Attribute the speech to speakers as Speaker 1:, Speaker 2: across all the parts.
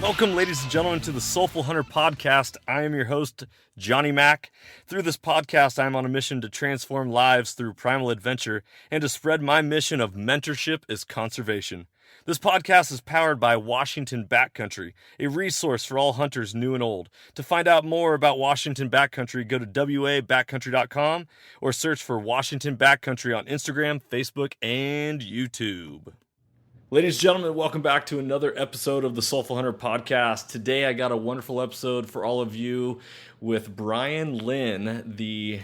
Speaker 1: Welcome, ladies and gentlemen, to the Soulful Hunter Podcast. I am your host, Johnny Mack. Through this podcast, I am on a mission to transform lives through primal adventure and to spread my mission of mentorship is conservation. This podcast is powered by Washington Backcountry, a resource for all hunters new and old. To find out more about Washington Backcountry, go to wabackcountry.com or search for Washington Backcountry on Instagram, Facebook, and YouTube. Ladies and gentlemen, welcome back to another episode of the Soulful Hunter Podcast. Today I got a wonderful episode for all of you with Brian Lynn, the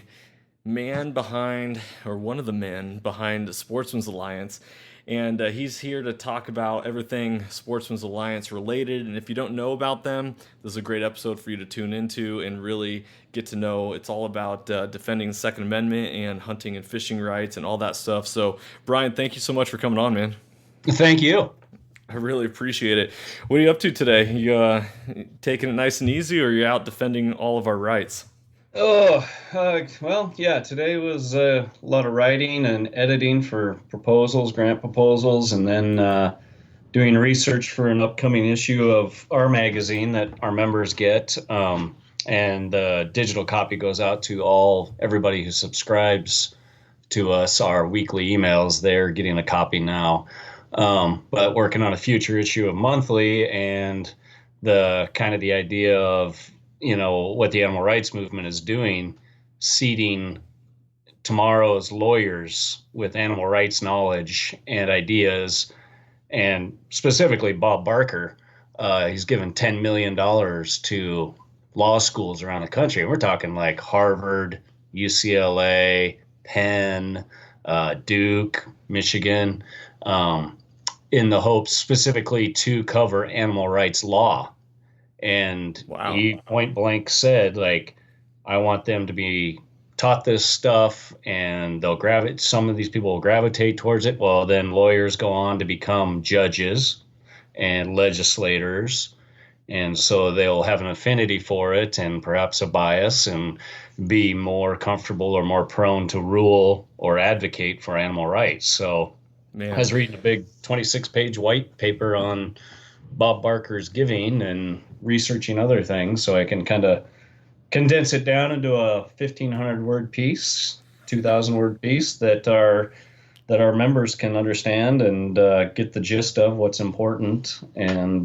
Speaker 1: man behind, or one of the men behind Sportsmen's Alliance. And he's here to talk about everything Sportsmen's Alliance related. And if you don't know about them, this is a great episode for you to tune into and really get to know. It's all about defending the Second Amendment and hunting and fishing rights and all that stuff. So, Brian, thank you so much for coming on, man.
Speaker 2: Thank you.
Speaker 1: I really appreciate it. What are you up to today? You taking it nice and easy, or are you out defending all of our rights?
Speaker 2: Well, yeah, today was a lot of writing and editing for proposals, grant proposals, and then doing research for an upcoming issue of our magazine that our members get. And the digital copy goes out to everybody who subscribes to us, our weekly emails. They're getting a copy now. But working on a future issue of monthly, and the idea of, what the animal rights movement is doing, seeding tomorrow's lawyers with animal rights knowledge and ideas. And specifically Bob Barker, he's given $10 million to law schools around the country. And we're talking like Harvard, UCLA, Penn, Duke, Michigan, in the hopes specifically to cover animal rights law. And
Speaker 1: wow.
Speaker 2: He point blank said, I want them to be taught this stuff, and some of these people will gravitate towards it. Well, then lawyers go on to become judges and legislators. And so they'll have an affinity for it and perhaps a bias and be more comfortable or more prone to rule or advocate for animal rights. So I was reading a big 26-page white paper on Bob Barker's giving and researching other things, so I can kind of condense it down into a 1,500-word piece, 2,000-word piece that our members can understand and get the gist of what's important and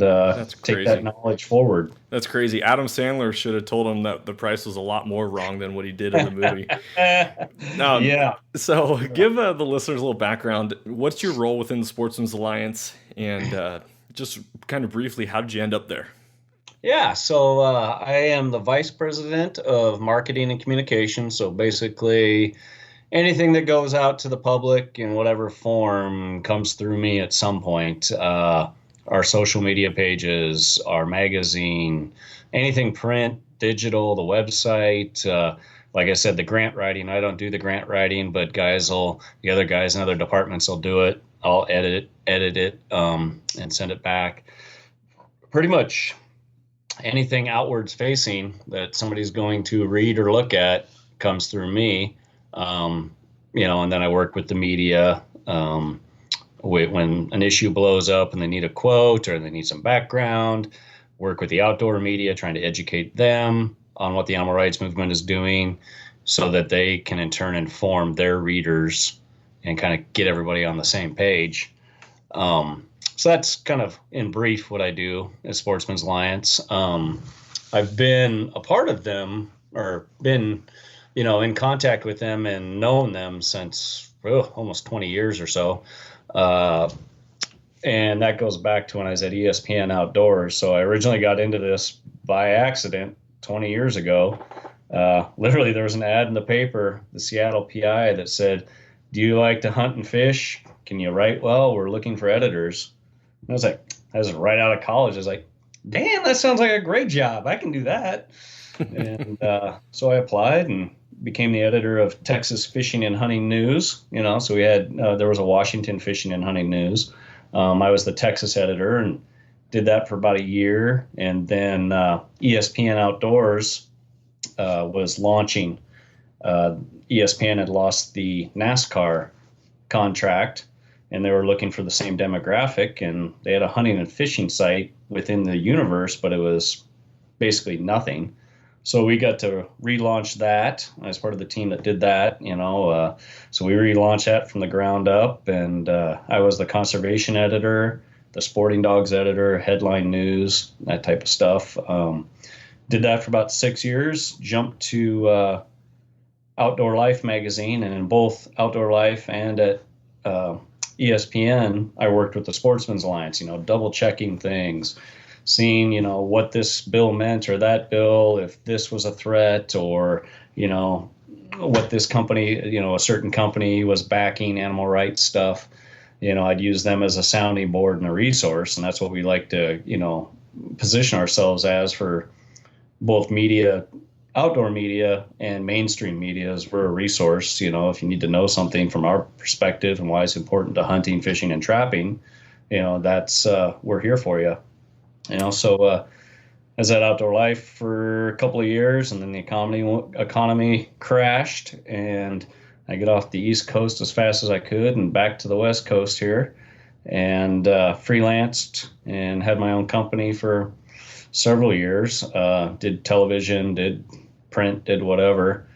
Speaker 2: take that knowledge forward.
Speaker 1: That's crazy. Adam Sandler should have told him that the price was a lot more wrong than what he did in the movie.
Speaker 2: Yeah.
Speaker 1: So give the listeners a little background. What's your role within the Sportsmen's Alliance? And just kind of briefly, how did you end up there?
Speaker 2: Yeah, so I am the vice president of marketing and communications. So basically, anything that goes out to the public in whatever form comes through me at some point. Our social media pages, our magazine, anything print, digital, the website. Like I said, the grant writing, I don't do the grant writing, but the other guys in other departments will do it. I'll edit it, and send it back. Pretty much anything outwards facing that somebody's going to read or look at comes through me. And then I work with the media when an issue blows up and they need a quote or they need some background, work with the outdoor media, trying to educate them on what the animal rights movement is doing so that they can in turn inform their readers and kind of get everybody on the same page. So that's kind of in brief what I do at Sportsmen's Alliance. I've been a part of them, or been in contact with them and known them since almost 20 years or so. And that goes back to when I was at ESPN Outdoors. So I originally got into this by accident 20 years ago. Literally, there was an ad in the paper, the Seattle PI, that said, "Do you like to hunt and fish? Can you write well? We're looking for editors." And I was right out of college. I was like, damn, that sounds like a great job. I can do that. And so I applied and became the editor of Texas Fishing and Hunting News. So we had there was a Washington Fishing and Hunting News. I was the Texas editor and did that for about a year. And then ESPN Outdoors was launching. ESPN had lost the NASCAR contract and they were looking for the same demographic, and they had a hunting and fishing site within the universe, but it was basically nothing. So we got to relaunch that as part of the team that did that, so we relaunched that from the ground up, and I was the conservation editor, the sporting dogs editor, headline news, that type of stuff. Did that for about 6 years, jumped to Outdoor Life magazine, and in both Outdoor Life and at ESPN, I worked with the Sportsmen's Alliance, double checking things, seeing, what this bill meant or that bill, if this was a threat, or, what this company, a certain company was backing animal rights stuff. I'd use them as a sounding board and a resource. And that's what we like to, position ourselves as for both media, outdoor media and mainstream media. As we're a resource. If you need to know something from our perspective and why it's important to hunting, fishing, and trapping, that's we're here for you. So I was at Outdoor Life for a couple of years, and then the economy crashed, and I get off the East Coast as fast as I could and back to the West Coast here, and freelanced and had my own company for several years. Did television, did print, did whatever.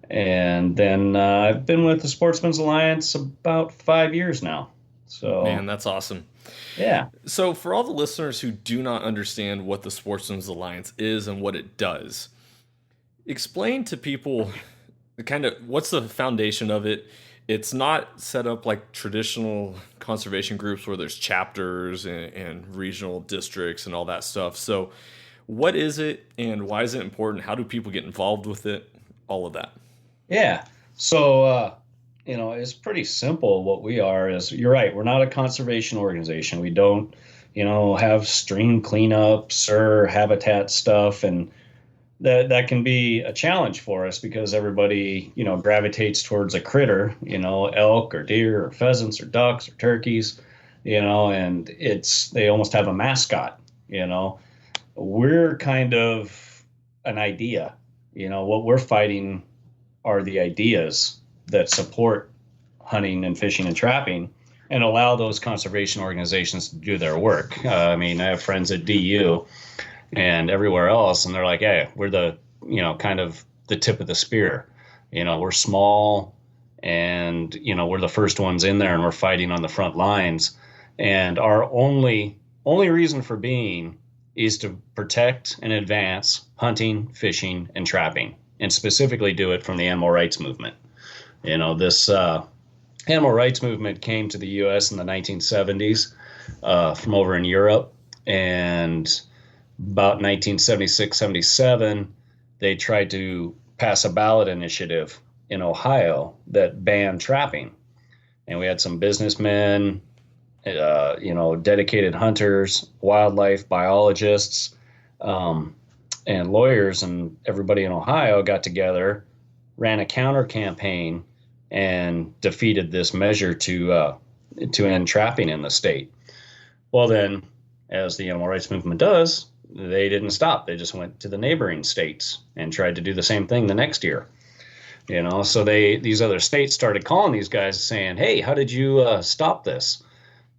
Speaker 2: And then I've been with the Sportsmen's Alliance about 5 years now. So,
Speaker 1: man, that's awesome.
Speaker 2: Yeah.
Speaker 1: So for all the listeners who do not understand what the Sportsmen's Alliance is and what it does, explain to people kind of what's the foundation of it. It's not set up like traditional conservation groups where there's chapters and regional districts and all that stuff. So what is it, and why is it important? How do people get involved with it? All of that.
Speaker 2: Yeah. So, it's pretty simple. What we are is, you're right, we're not a conservation organization. We don't, have stream cleanups or habitat stuff. And that can be a challenge for us because everybody, gravitates towards a critter, elk or deer or pheasants or ducks or turkeys, and they almost have a mascot, We're kind of an idea, what we're fighting are the ideas that support hunting and fishing and trapping and allow those conservation organizations to do their work. I have friends at DU and everywhere else, and they're like, hey, we're the, kind of the tip of the spear. We're small, and, we're the first ones in there, and we're fighting on the front lines. And our only reason for being is to protect and advance hunting, fishing, and trapping, and specifically do it from the animal rights movement. This animal rights movement came to the U.S. in the 1970s from over in Europe, and about 1976-77, they tried to pass a ballot initiative in Ohio that banned trapping. And we had some businessmen, dedicated hunters, wildlife biologists, and lawyers, and everybody in Ohio got together, ran a counter campaign, and defeated this measure to end trapping in the state. Well, then, as the animal rights movement does, they didn't stop. They just went to the neighboring states and tried to do the same thing the next year. So these other states started calling these guys saying, hey, how did you stop this?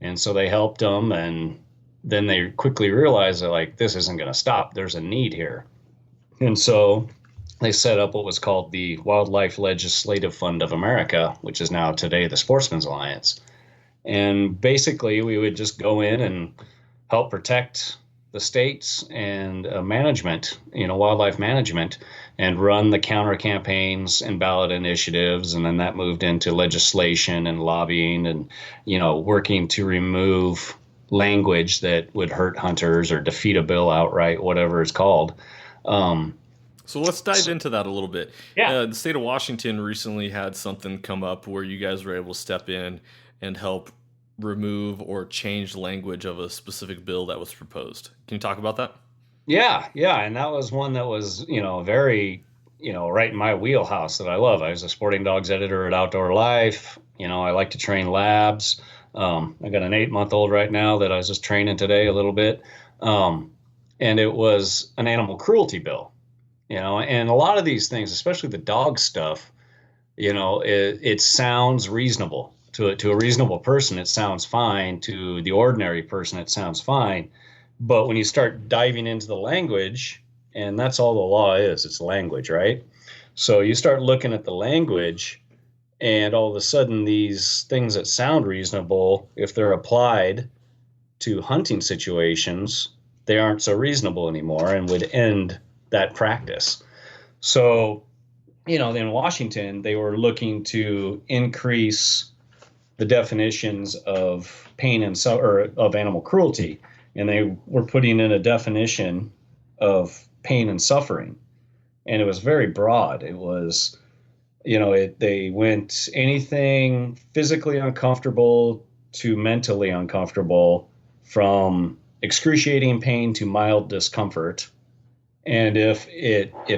Speaker 2: And so they helped them, and then they quickly realized that, like, this isn't going to stop. There's a need here. And so they set up what was called the Wildlife Legislative Fund of America, which is now today the Sportsmen's Alliance. And basically, we would just go in and help protect the states and management, wildlife management, and run the counter campaigns and ballot initiatives. And then that moved into legislation and lobbying and, working to remove language that would hurt hunters or defeat a bill outright, whatever it's called.
Speaker 1: So let's dive into that a little bit.
Speaker 2: Yeah.
Speaker 1: The state of Washington recently had something come up where you guys were able to step in and help remove or change language of a specific bill that was proposed. Can you talk about that?
Speaker 2: Yeah. And that was one that was, very, right in my wheelhouse that I love. I was a sporting dogs editor at Outdoor Life. I like to train labs. I got an 8-month-old right now that I was just training today a little bit. And it was an animal cruelty bill. And a lot of these things, especially the dog stuff, it sounds reasonable. To a reasonable person, it sounds fine. To the ordinary person, it sounds fine. But when you start diving into the language, and that's all the law is, it's language, right? So you start looking at the language, and all of a sudden, these things that sound reasonable, if they're applied to hunting situations, they aren't so reasonable anymore and would end that practice. So, in Washington, they were looking to increase the definitions of pain and or of animal cruelty, and they were putting in a definition of pain and suffering, and it was very broad. It was, they went anything physically uncomfortable to mentally uncomfortable, from excruciating pain to mild discomfort. And if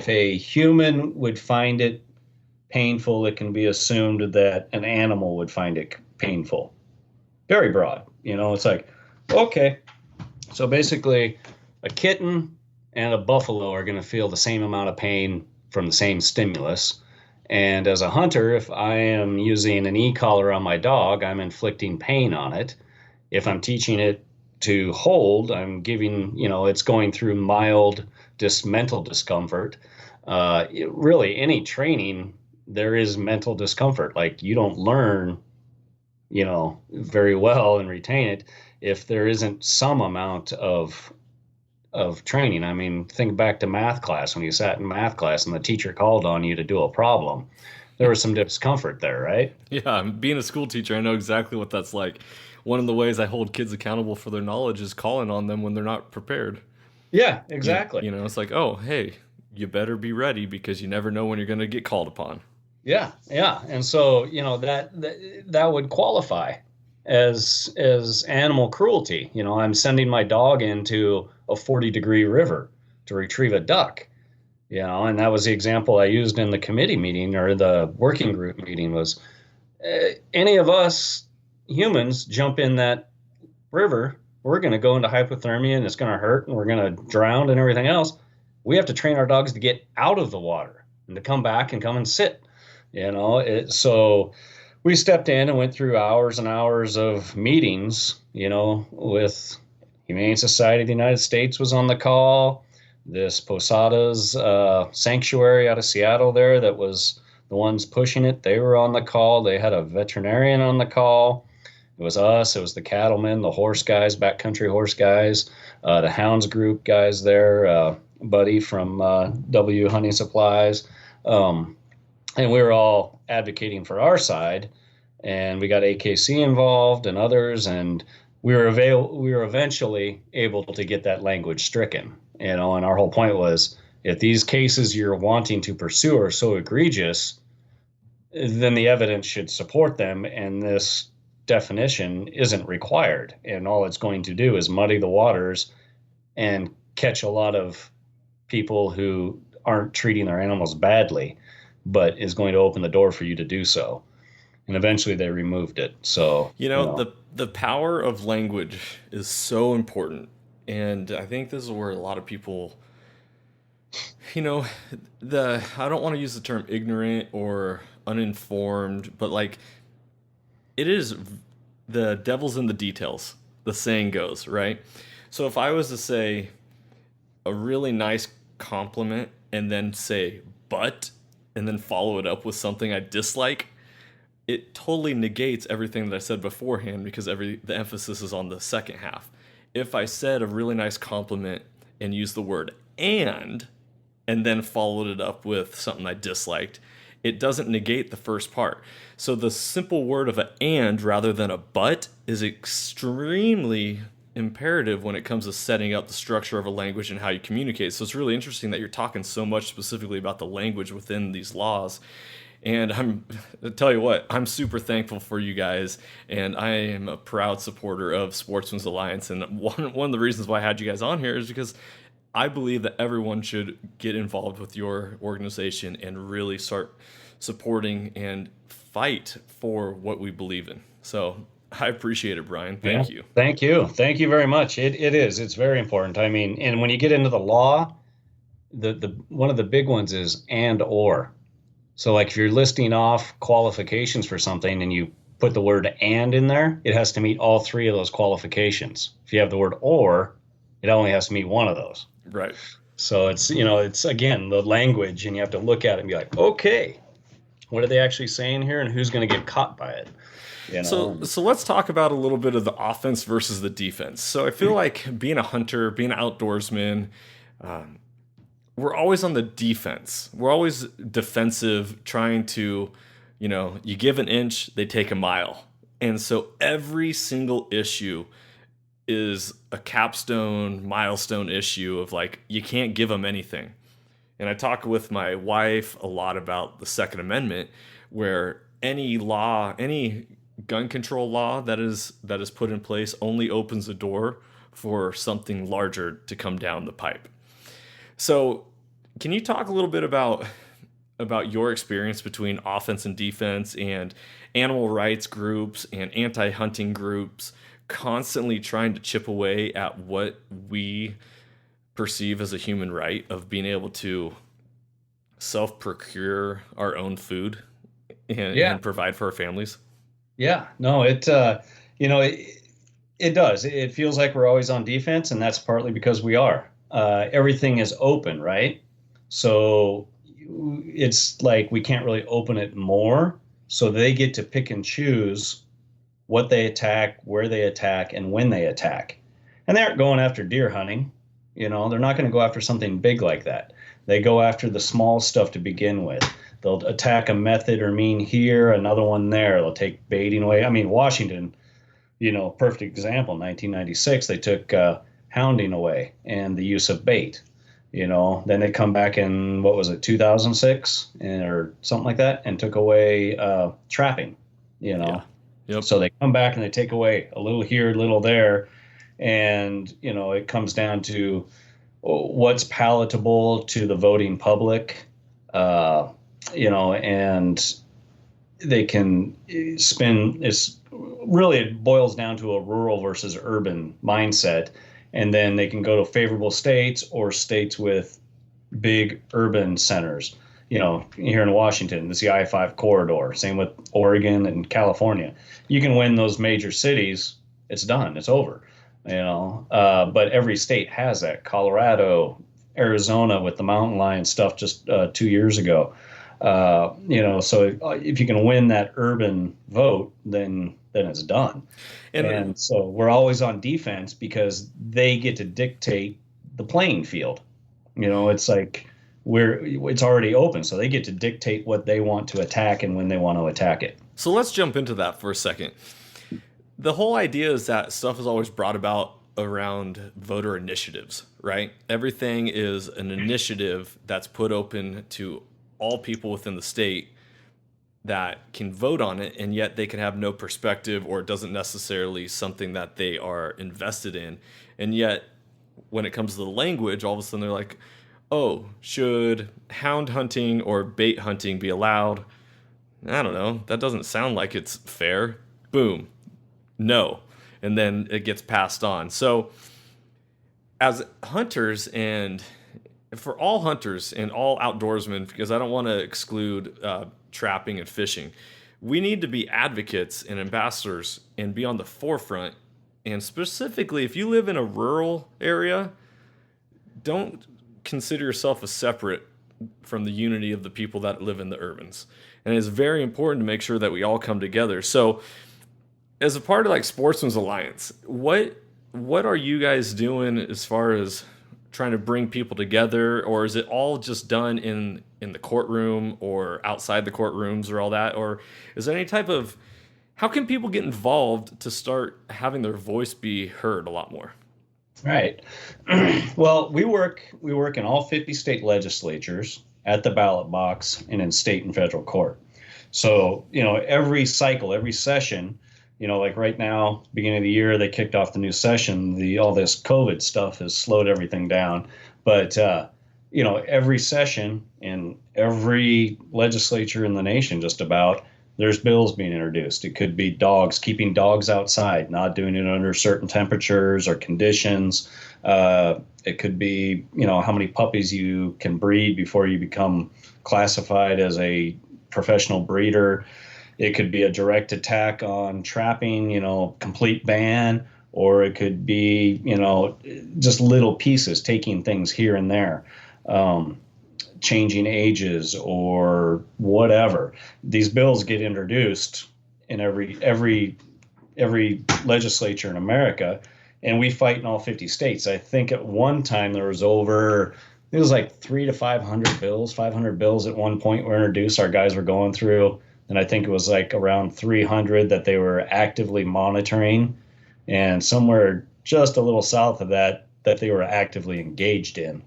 Speaker 2: a human would find it painful, it can be assumed that an animal would find it painful. Very broad. It's like, okay, so basically a kitten and a buffalo are going to feel the same amount of pain from the same stimulus. And as a hunter, if I am using an e-collar on my dog, I'm inflicting pain on it. If I'm teaching it to hold, I'm giving, it's going through mild mental discomfort. Really, any training, there is mental discomfort. Like, you don't learn, very well and retain it if there isn't some amount of training. I mean, think back to math class, when you sat in math class and the teacher called on you to do a problem. There was some discomfort there, right?
Speaker 1: Yeah, being a school teacher, I know exactly what that's like. One of the ways I hold kids accountable for their knowledge is calling on them when they're not prepared.
Speaker 2: Yeah, exactly.
Speaker 1: It's like, oh, hey, you better be ready because you never know when you're going to get called upon.
Speaker 2: Yeah. And so, that would qualify as animal cruelty. I'm sending my dog into a 40-degree river to retrieve a duck. And that was the example I used in the committee meeting, or the working group meeting, was any of us humans jump in that river, we're going to go into hypothermia and it's going to hurt and we're going to drown and everything else. We have to train our dogs to get out of the water and to come back and come and sit. So we stepped in and went through hours and hours of meetings, with Humane Society of the United States was on the call. This Posadas sanctuary out of Seattle there, that was the ones pushing it, they were on the call. They had a veterinarian on the call. It was us. It was the cattlemen, the horse guys, backcountry horse guys, the hounds group guys there, Buddy from W Hunting Supplies. And we were all advocating for our side. And we got AKC involved and others. And we were eventually able to get that language stricken. And our whole point was, if these cases you're wanting to pursue are so egregious, then the evidence should support them. And this definition isn't required, and all it's going to do is muddy the waters and catch a lot of people who aren't treating their animals badly, but is going to open the door for you to do so. And eventually they removed it. So
Speaker 1: the power of language is so important, and I think this is where a lot of people, I don't want to use the term ignorant or uninformed, but like, it is the devil's in the details, the saying goes, right? So if I was to say a really nice compliment and then say but, and then follow it up with something I dislike, it totally negates everything that I said beforehand, because the emphasis is on the second half. If I said a really nice compliment and used the word and then followed it up with something I disliked, it doesn't negate the first part. So the simple word of an and rather than a but is extremely imperative when it comes to setting up the structure of a language and how you communicate. So it's really interesting that you're talking so much specifically about the language within these laws. And I tell you what, I'm super thankful for you guys, and I am a proud supporter of Sportsmen's Alliance. And one of the reasons why I had you guys on here is because I believe that everyone should get involved with your organization and really start supporting and fight for what we believe in. So I appreciate it, Brian. Thank you.
Speaker 2: Thank you. Thank you very much. It is. It's very important. I mean, and when you get into the law, the one of the big ones is and or. So like if you're listing off qualifications for something and you put the word and in there, it has to meet all three of those qualifications. If you have the word or, it only has to meet one of those.
Speaker 1: Right.
Speaker 2: So it's again, the language, and you have to look at it and be like, okay, what are they actually saying here, and who's going to get caught by it?
Speaker 1: So let's talk about a little bit of the offense versus the defense. So I feel like being a hunter, being an outdoorsman, we're always on the defense. We're always defensive, trying to, you give an inch, they take a mile. And so every single issue is a capstone, milestone issue of like, you can't give them anything. And I talk with my wife a lot about the Second Amendment, where any gun control law that is put in place only opens the door for something larger to come down the pipe. So can you talk a little bit about your experience between offense and defense, and animal rights groups and anti-hunting groups constantly trying to chip away at what we perceive as a human right of being able to self-procure our own food and provide for our families?
Speaker 2: Yeah, no, it does. It feels like we're always on defense, and that's partly because we are. Everything is open, right? So it's like we can't really open it more. So they get to pick and choose what they attack, where they attack, and when they attack. And they aren't going after deer hunting. They're not going to go after something big like that. They go after the small stuff to begin with. They'll attack a method or mean here, another one there. They'll take baiting away. I mean, Washington, perfect example. 1996, they took hounding away and the use of bait. Then they come back in, 2006 or something like that, and took away trapping.
Speaker 1: Yeah. Yep.
Speaker 2: So they come back and they take away a little here, a little there, and it comes down to what's palatable to the voting public. And they can spin. It boils down to a rural versus urban mindset. And then they can go to favorable states or states with big urban centers. Here in Washington, it's the I-5 corridor. Same with Oregon and California. You can win those major cities, it's done, it's over. But every state has that. Colorado, Arizona with the mountain lion stuff just 2 years ago. So if you can win that urban vote, then it's done. And so we're always on defense because they get to dictate the playing field. It's like it's already open, so they get to dictate what they want to attack and when they want to attack it.
Speaker 1: So let's jump into that for a second. The whole idea is that stuff is always brought about around voter initiatives, right? Everything is an initiative that's put open to all people within the state that can vote on it, and yet they can have no perspective, or it doesn't necessarily something that they are invested in. And yet when it comes to the language, all of a sudden they're like, oh, should hound hunting or bait hunting be allowed? I don't know. That doesn't sound like it's fair. Boom. No. And then it gets passed on. So as hunters, and for all hunters and all outdoorsmen, because I don't want to exclude trapping and fishing, we need to be advocates and ambassadors and be on the forefront. And specifically, if you live in a rural area, don't consider yourself a separate from the unity of the people that live in the urbans. And it's very important to make sure that we all come together. So as a part of like Sportsmen's Alliance, what are you guys doing as far as trying to bring people together? Or is it all just done in the courtroom or outside the courtrooms or all that? Or is there any type of, how can people get involved to start having their voice be heard a lot more?
Speaker 2: Right. Well, we work in all 50 state legislatures, at the ballot box, and in state and federal court. So, every cycle, every session, like right now, beginning of the year, they kicked off the new session. All this COVID stuff has slowed everything down. But, every session in every legislature in the nation, just about, there's bills being introduced. It could be dogs, keeping dogs outside, not doing it under certain temperatures or conditions. It could be, how many puppies you can breed before you become classified as a professional breeder. It could be a direct attack on trapping, complete ban, or it could be, just little pieces, taking things here and there, changing ages or whatever. These bills get introduced in every legislature in America, and we fight in all 50 states. I think at one time there was it was like 300 to 500 bills at one point were introduced. Our guys were going through, and I think it was like around 300 that they were actively monitoring, and somewhere just a little south of that they were actively engaged in.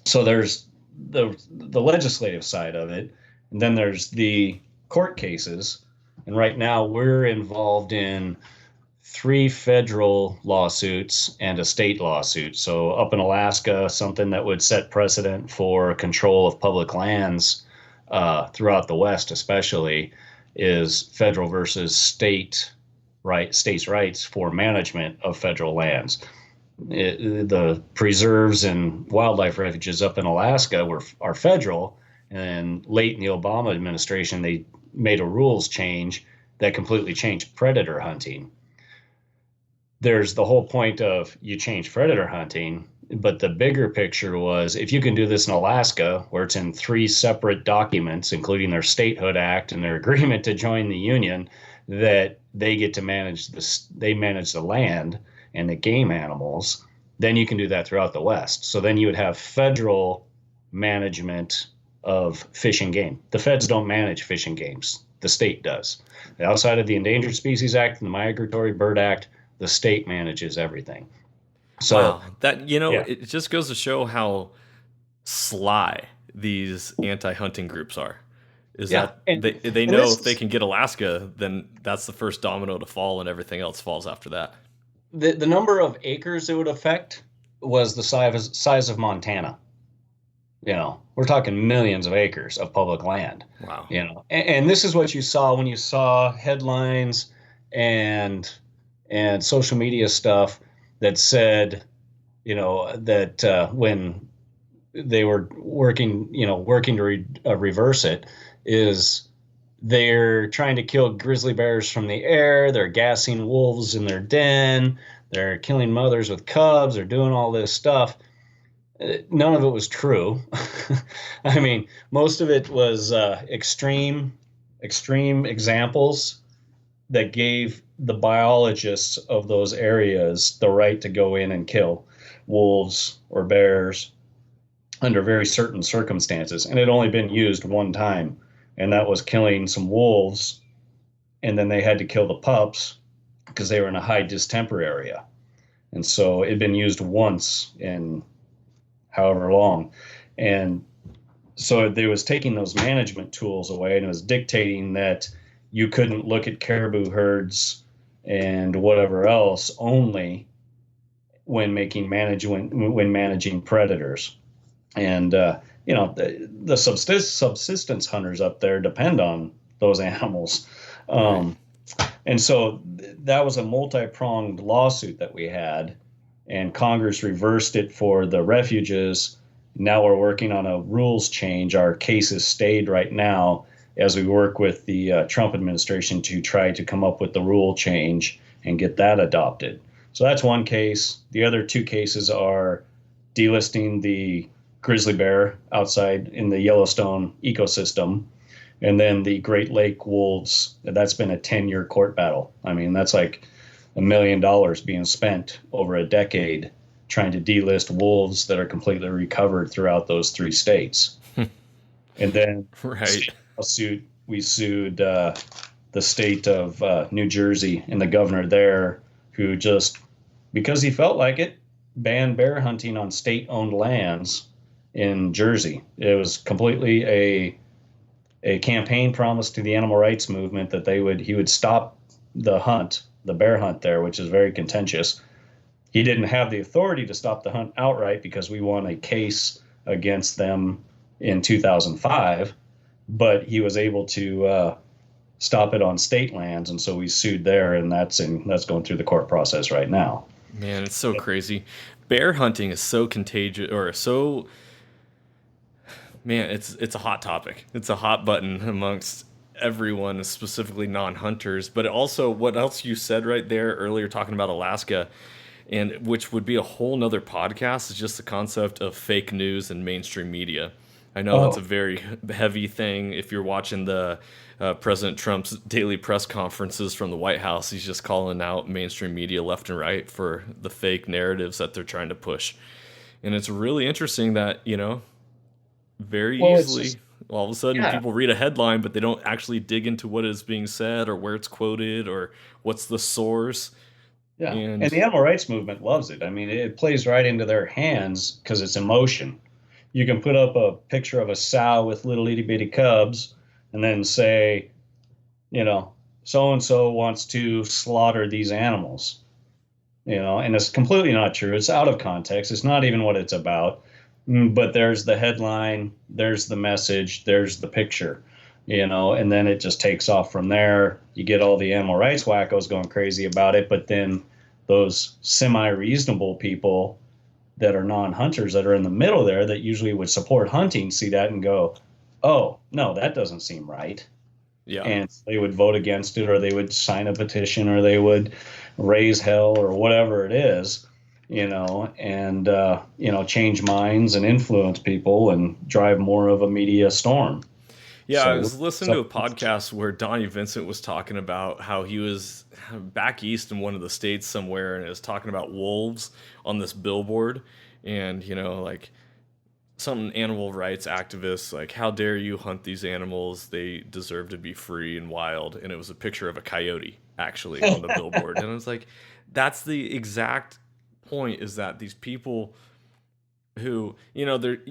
Speaker 2: So there's the legislative side of it, and then there's the court cases. And right now we're involved in 3 federal lawsuits and a state lawsuit. So up in Alaska, something that would set precedent for control of public lands throughout the West, especially, is federal versus states' rights for management of federal lands. The preserves and wildlife refuges up in Alaska are federal, and late in the Obama administration, they made a rules change that completely changed predator hunting. There's the whole point of you change predator hunting, but the bigger picture was, if you can do this in Alaska, where it's in 3 separate documents, including their statehood act and their agreement to join the union, that they get to manage they manage the land and the game animals, then you can do that throughout the West. So then you would have federal management of fish and game. The feds don't manage fish and games. The state does. Outside of the Endangered Species Act and the Migratory Bird Act, the state manages everything. So
Speaker 1: wow, that it just goes to show how sly these anti-hunting groups are. That they know if they can get Alaska, then that's the first domino to fall, and everything else falls after that.
Speaker 2: The number of acres it would affect was the size of Montana. We're talking millions of acres of public land.
Speaker 1: Wow.
Speaker 2: And this is what you saw when you saw headlines and social media stuff that said, that when they were working to reverse it, is they're trying to kill grizzly bears from the air. They're gassing wolves in their den. They're killing mothers with cubs. They're doing all this stuff. None of it was true. I mean, most of it was extreme examples that gave the biologists of those areas the right to go in and kill wolves or bears under very certain circumstances. And it had only been used one time, and that was killing some wolves, and then they had to kill the pups because they were in a high distemper area. And so it had been used once in however long. And so they was taking those management tools away, and it was dictating that you couldn't look at caribou herds and whatever else only when managing predators. And the subsistence hunters up there depend on those animals. And so that was a multi-pronged lawsuit that we had, and Congress reversed it for the refuges. Now we're working on a rules change. Our case is stayed right now as we work with the Trump administration to try to come up with the rule change and get that adopted. So that's one case. The other 2 cases are delisting the grizzly bear outside in the Yellowstone ecosystem, and then the Great Lake wolves. That's been a 10-year court battle. I mean, that's like $1 million being spent over a decade trying to delist wolves that are completely recovered throughout those 3 states. And then lawsuit, we sued the state of New Jersey and the governor there, who just, because he felt like it, banned bear hunting on state-owned lands in Jersey. It was completely a campaign promise to the animal rights movement that he would stop the bear hunt there, which is very contentious. He didn't have the authority to stop the hunt outright because we won a case against them in 2005, but he was able to stop it on state lands, and so we sued there, and that's going through the court process right now.
Speaker 1: Man, it's so crazy. Bear hunting is so contagious, it's a hot topic. It's a hot button amongst everyone, specifically non-hunters, but also what else you said right there earlier talking about Alaska, and which would be a whole nother podcast, is just the concept of fake news and mainstream media. I know that's a
Speaker 2: Oh,
Speaker 1: very heavy thing. If you're watching the President Trump's daily press conferences from the White House, he's just calling out mainstream media left and right for the fake narratives that they're trying to push. And it's really interesting that, very
Speaker 2: well, it's
Speaker 1: easily,
Speaker 2: just,
Speaker 1: all of a sudden,
Speaker 2: yeah,
Speaker 1: people read a headline, but they don't actually dig into what is being said or where it's quoted or what's the source.
Speaker 2: yeah. And
Speaker 1: And
Speaker 2: the animal rights movement loves it. I mean, it plays right into their hands because it's emotion. You can put up a picture of a sow with little itty bitty cubs and then say, you know, so and so wants to slaughter these animals, and it's completely not true. It's out of context. It's not even what it's about. But there's the headline, there's the message, there's the picture, and then it just takes off from there. You get all the animal rights wackos going crazy about it, but then those semi-reasonable people that are non-hunters that are in the middle there that usually would support hunting see that and go, oh, no, that doesn't seem right.
Speaker 1: yeah,
Speaker 2: And they would vote against it, or they would sign a petition, or they would raise hell, or whatever it is, and change minds and influence people and drive more of a media storm.
Speaker 1: yeah. I
Speaker 2: So
Speaker 1: was listening to a podcast where Donnie Vincent was talking about how he was back east in one of the states somewhere, and it was talking about wolves on this billboard, and like some animal rights activists like, how dare you hunt these animals, they deserve to be free and wild, and it was a picture of a coyote actually on the billboard, and I was like, that's the exact point, is that these people who, you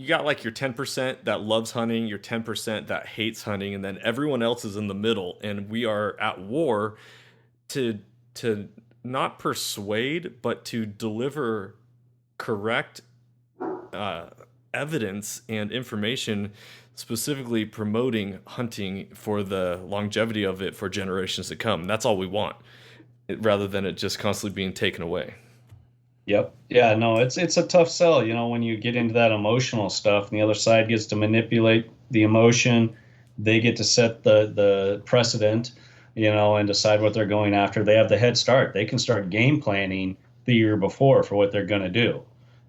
Speaker 1: got like your 10% that loves hunting, your 10% that hates hunting, and then everyone else is in the middle, and we are at war to not persuade but to deliver correct uh, evidence and information, specifically promoting hunting for the longevity of it for generations to come. That's all we want, rather than it just constantly being taken away.
Speaker 2: Yep. Yeah, no, it's a tough sell, when you get into that emotional stuff and the other side gets to manipulate the emotion, they get to set the precedent, and decide what they're going after. They have the head start. They can start game planning the year before for what they're going to do,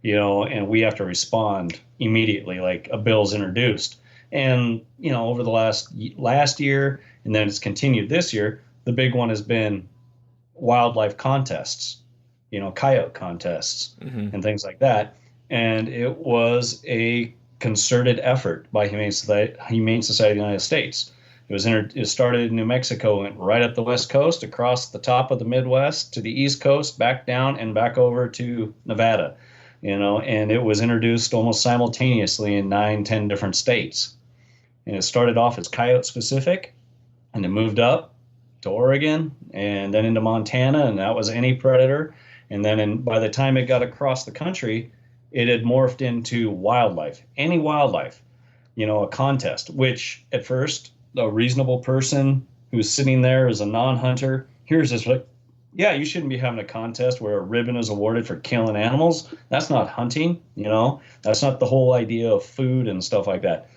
Speaker 2: and we have to respond immediately, like a bill's introduced. And, over the last year, and then it's continued this year, the big one has been wildlife contests, coyote contests
Speaker 1: Hmm.
Speaker 2: and things like that. And it was a concerted effort by Humane Society of the United States. It started in New Mexico, went right up the West Coast, across the top of the Midwest to the East Coast, back down and back over to Nevada, and it was introduced almost simultaneously in 9, 10 different states. And it started off as coyote specific, and it moved up to Oregon and then into Montana, and that was any predator. And then by the time it got across the country, it had morphed into wildlife, any wildlife, a contest, which at first a reasonable person who's sitting there as a non-hunter hears this like, yeah, you shouldn't be having a contest where a ribbon is awarded for killing animals. That's not hunting, that's not the whole idea of food and stuff like that.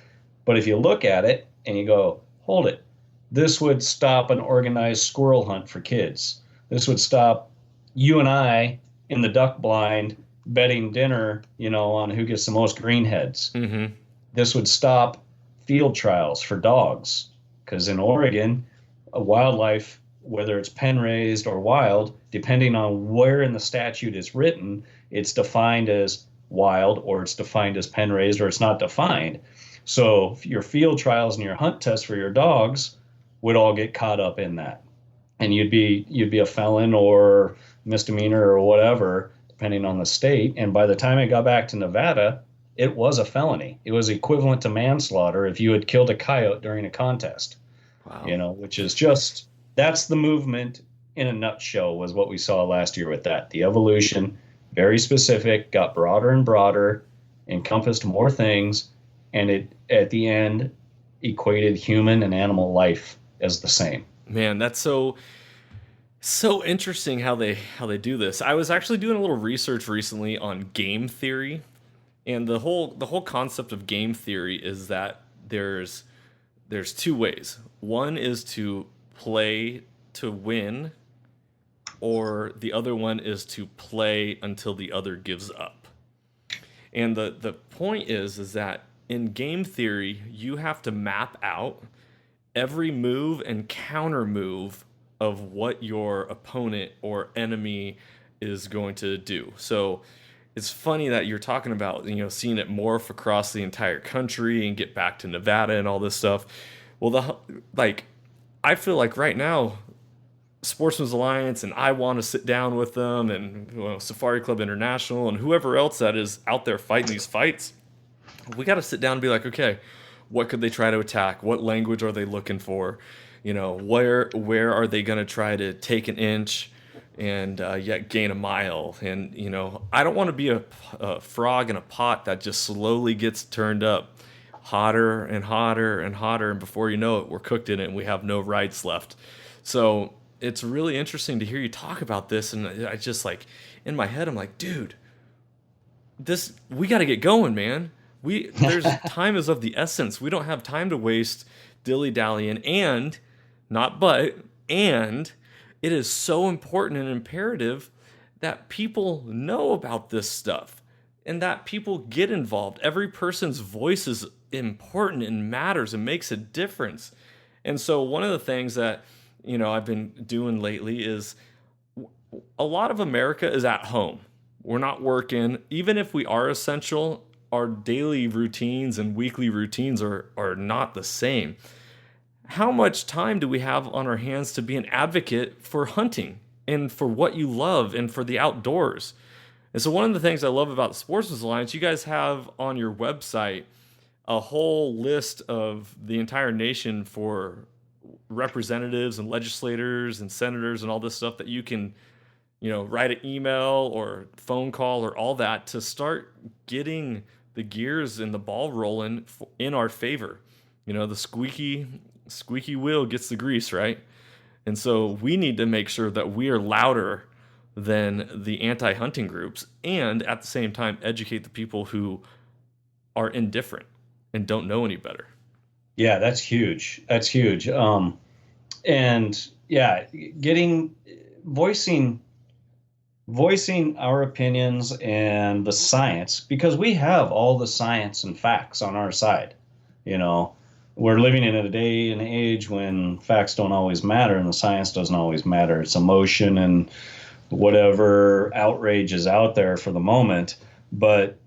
Speaker 2: But if you look at it and you go, hold it, this would stop an organized squirrel hunt for kids. This would stop you and I in the duck blind betting dinner, on who gets the most greenheads.
Speaker 1: Hmm.
Speaker 2: This would stop field trials for dogs, because in Oregon, a wildlife, whether it's pen raised or wild, depending on where in the statute it's written, it's defined as wild, or it's defined as pen raised, or it's not defined. So your field trials and your hunt tests for your dogs would all get caught up in that, and you'd be a felon or misdemeanor or whatever, depending on the state. And by the time it got back to Nevada, it was a felony. It was equivalent to manslaughter if you had killed a coyote during a contest.
Speaker 1: Wow.
Speaker 2: Which is just, that's the movement in a nutshell, was what we saw last year with that. The evolution, very specific, got broader and broader, encompassed more things, and it at the end equated human and animal life as the same.
Speaker 1: Man, that's so interesting how they do this. I was actually doing a little research recently on game theory, and the whole concept of game theory is that there's two ways. One is to play to win, or the other one is to play until the other gives up. And the point is that in game theory, you have to map out every move and counter move of what your opponent or enemy is going to do. So it's funny that you're talking about, seeing it morph across the entire country and get back to Nevada and all this stuff. Well, I feel like right now, Sportsmen's Alliance and I want to sit down with them, and Safari Club International and whoever else that is out there fighting these fights. We got to sit down and be like, okay, what could they try to attack? What language are they looking for? Where are they going to try to take an inch and yet gain a mile? And I don't want to be a frog in a pot that just slowly gets turned up hotter and hotter and hotter, and before you know it, we're cooked in it and we have no rights left. So it's really interesting to hear you talk about this, and I just in my head I'm like, dude, we got to get going, man. There's time is of the essence. We don't have time to waste dilly-dallying, and it is so important and imperative that people know about this stuff and that people get involved. Every person's voice is important and matters and makes a difference. And so one of the things that I've been doing lately is a lot of America is at home. We're not working. Even if we are essential, our daily routines and weekly routines are not the same. How much time do we have on our hands to be an advocate for hunting and for what you love and for the outdoors? And so one of the things I love about the Sportsmen's Alliance, you guys have on your website a whole list of the entire nation for representatives and legislators and senators and all this stuff that you can write an email or phone call or all that to start getting the gears and the ball rolling in our favor. The squeaky wheel gets the grease, right? And so we need to make sure that we are louder than the anti-hunting groups, and at the same time educate the people who are indifferent and don't know any better.
Speaker 2: Yeah, that's huge. That's huge. And yeah, voicing our opinions and the science, because we have all the science and facts on our side. We're living in a day and age when facts don't always matter and the science doesn't always matter. It's emotion and whatever outrage is out there for the moment. But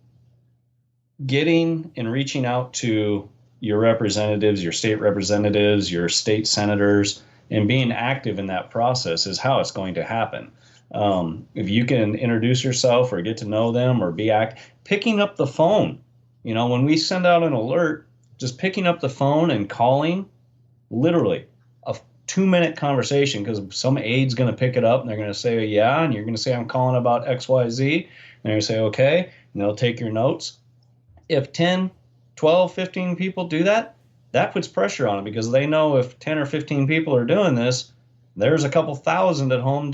Speaker 2: getting and reaching out to your representatives, your state representatives, your state senators, and being active in that process is how it's going to happen. If you can introduce yourself or get to know them or picking up the phone, when we send out an alert, just picking up the phone and calling, literally a 2-minute conversation, because some aide's going to pick it up and they're going to say, yeah, and you're going to say, I'm calling about XYZ, and they're going to say, okay, and they'll take your notes. If 10, 12, 15 people do that, that puts pressure on them, because they know if 10 or 15 people are doing this, there's a couple thousand at home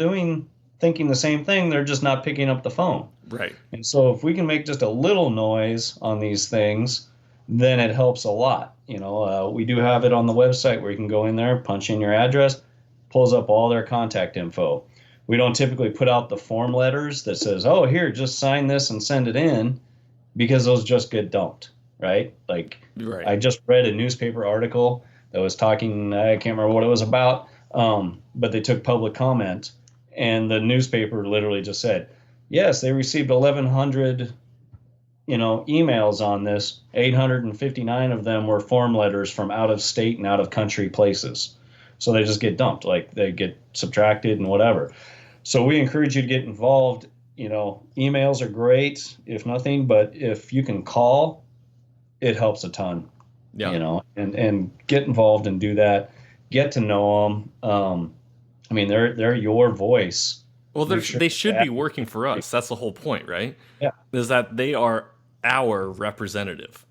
Speaker 2: thinking the same thing. They're just not picking up the phone.
Speaker 1: Right.
Speaker 2: And so if we can make just a little noise on these things, then it helps a lot. We do have it on the website where you can go in there, punch in your address, pulls up all their contact info. We don't typically put out the form letters that says, oh, here, just sign this and send it in, because those just get dumped, right? Right. I just read a newspaper article that was talking, I can't remember what it was about, but they took public comment, and the newspaper literally just said, yes, they received 1,100 emails on this. 859 of them were form letters from out of state and out of country places. So they just get dumped, they get subtracted and whatever. So we encourage you to get involved. Emails are great, if nothing, but if you can call, it helps a ton. Yeah. And get involved and do that. Get to know them. They're your voice.
Speaker 1: Well, they should be working for us. That's the whole point, right?
Speaker 2: Yeah.
Speaker 1: Is that they are our representative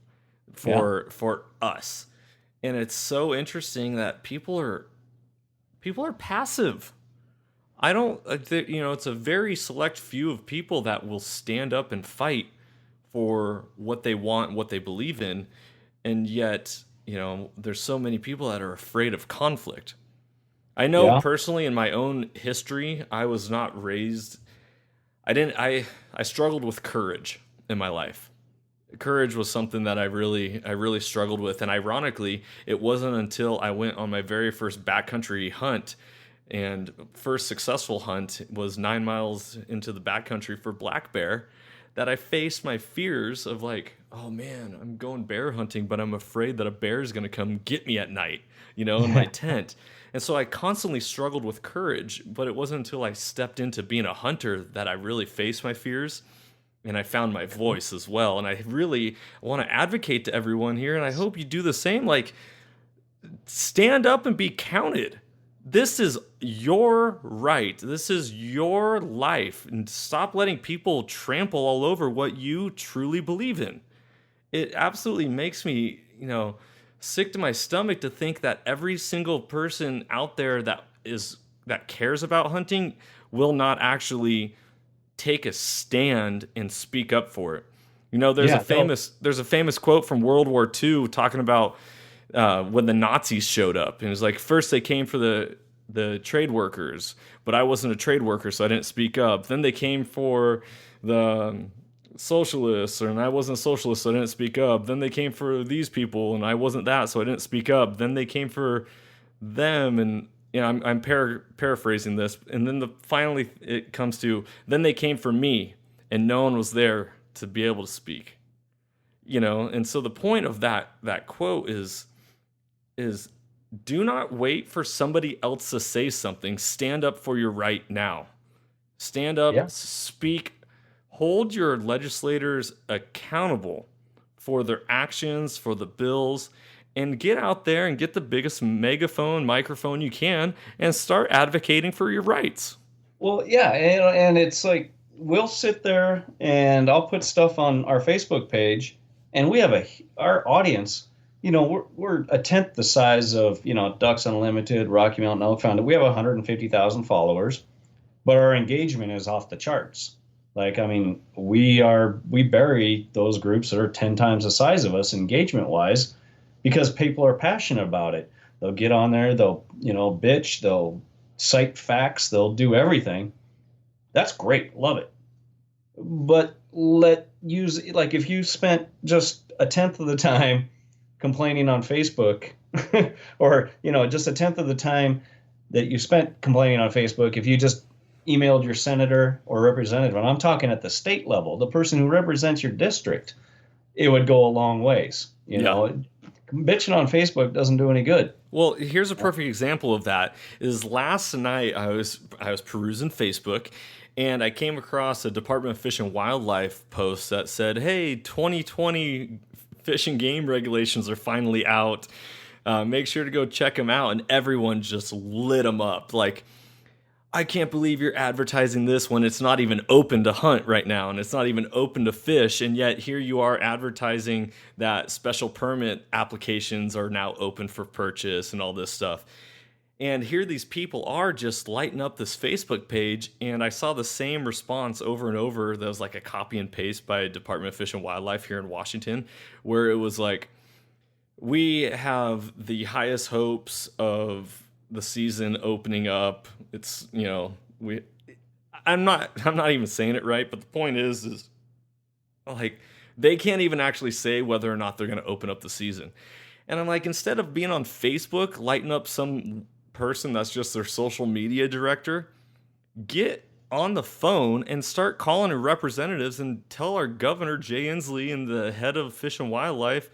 Speaker 1: for us. And it's so interesting that people are passive. It's a very select few of people that will stand up and fight for what they want, what they believe in. And yet there's so many people that are afraid of conflict. I know
Speaker 2: Yeah.
Speaker 1: personally in my own history, I was not raised. I struggled with courage in my life. Courage was something that I really struggled with, and ironically, it wasn't until I went on my very first backcountry hunt, and first successful hunt was 9 miles into the backcountry for black bear, that I faced my fears of like, oh man, I'm going bear hunting, but I'm afraid that a bear is going to come get me at night, in my tent. And so I constantly struggled with courage, but it wasn't until I stepped into being a hunter that I really faced my fears and I found my voice as well. And I really want to advocate to everyone here, and I hope you do the same. Like, stand up and be counted. This is your right. This is your life. And stop letting people trample all over what you truly believe in. It absolutely makes me, sick to my stomach to think that every single person out there that cares about hunting will not actually take a stand and speak up for it. There's a famous quote from World War II talking about when the Nazis showed up, and it was like, first they came for the trade workers, but I wasn't a trade worker, so I didn't speak up. Then they came for the socialists, and I wasn't a socialist, so I didn't speak up. Then they came for these people, and I wasn't that, so I didn't speak up. Then they came for them, and I'm paraphrasing this, and then finally it comes to, then they came for me, and no one was there to be able to speak. And so the point of that quote is do not wait for somebody else to say something. Stand up for your right now. Stand up, speak, hold your legislators accountable for their actions, for the bills, and get out there and get the biggest microphone you can and start advocating for your rights.
Speaker 2: Well, yeah, and it's like, we'll sit there and I'll put stuff on our Facebook page, and we have our audience, we're a tenth the size of, Ducks Unlimited, Rocky Mountain Elk Foundation. We have 150,000 followers, but our engagement is off the charts. Like, I mean, we bury those groups that are 10 times the size of us engagement wise, because people are passionate about it. They'll get on there, they'll, bitch, they'll cite facts, they'll do everything. That's great. Love it. But if you spent just a tenth of the time complaining on Facebook or, just a tenth of the time that you spent complaining on Facebook, if you just emailed your senator or representative, and I'm talking at the state level, the person who represents your district, it would go a long ways. Bitching on Facebook doesn't do any good.
Speaker 1: Well, here's a perfect example of that. Is last night I was perusing Facebook, and I came across a Department of Fish and Wildlife post that said, hey, 2020 fish and game regulations are finally out. Make sure to go check them out. And everyone just lit them up. Like, I can't believe you're advertising this when it's not even open to hunt right now, and it's not even open to fish, and yet here you are advertising that special permit applications are now open for purchase and all this stuff. And here these people are just lighting up this Facebook page, and I saw the same response over and over. That was like a copy and paste by Department of Fish and Wildlife here in Washington, where it was like, we have the highest hopes of the season opening up. It's, I'm not even saying it right, but the point is like, they can't even actually say whether or not they're going to open up the season. And I'm like, instead of being on Facebook lighting up some person that's just their social media director, get on the phone and start calling our representatives and tell our governor, Jay Inslee, and the head of Fish and Wildlife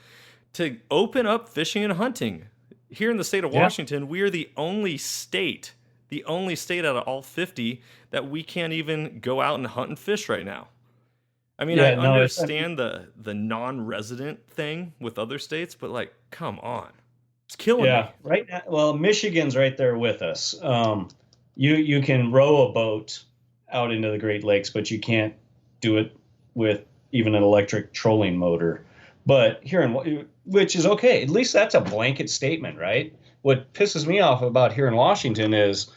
Speaker 1: to open up fishing and hunting. Here in the state of Washington, we are the only state out of all 50 that we can't even go out and hunt and fish right now. I mean, I understand the non-resident thing with other states, but like, come on. It's killing me.
Speaker 2: Yeah, right now, well, Michigan's right there with us. You can row a boat out into the Great Lakes, but you can't do it with even an electric trolling motor. But which is okay. At least that's a blanket statement, right? What pisses me off about here in Washington is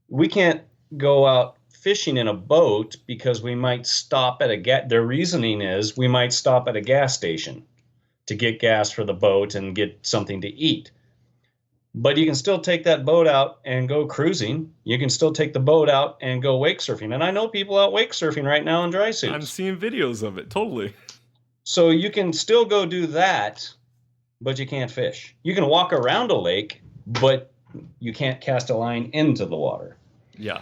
Speaker 2: we can't go out fishing in a boat because we might stop at their reasoning is we might stop at a gas station. to get gas for the boat and get something to eat. But you can still take that boat out and go cruising. You can still take the boat out and go wake surfing. And I know people out wake surfing right now in dry suits.
Speaker 1: I'm seeing videos of it, totally.
Speaker 2: So you can still go do that, but you can't fish. You can walk around a lake, but you can't cast a line into the water.
Speaker 1: Yeah.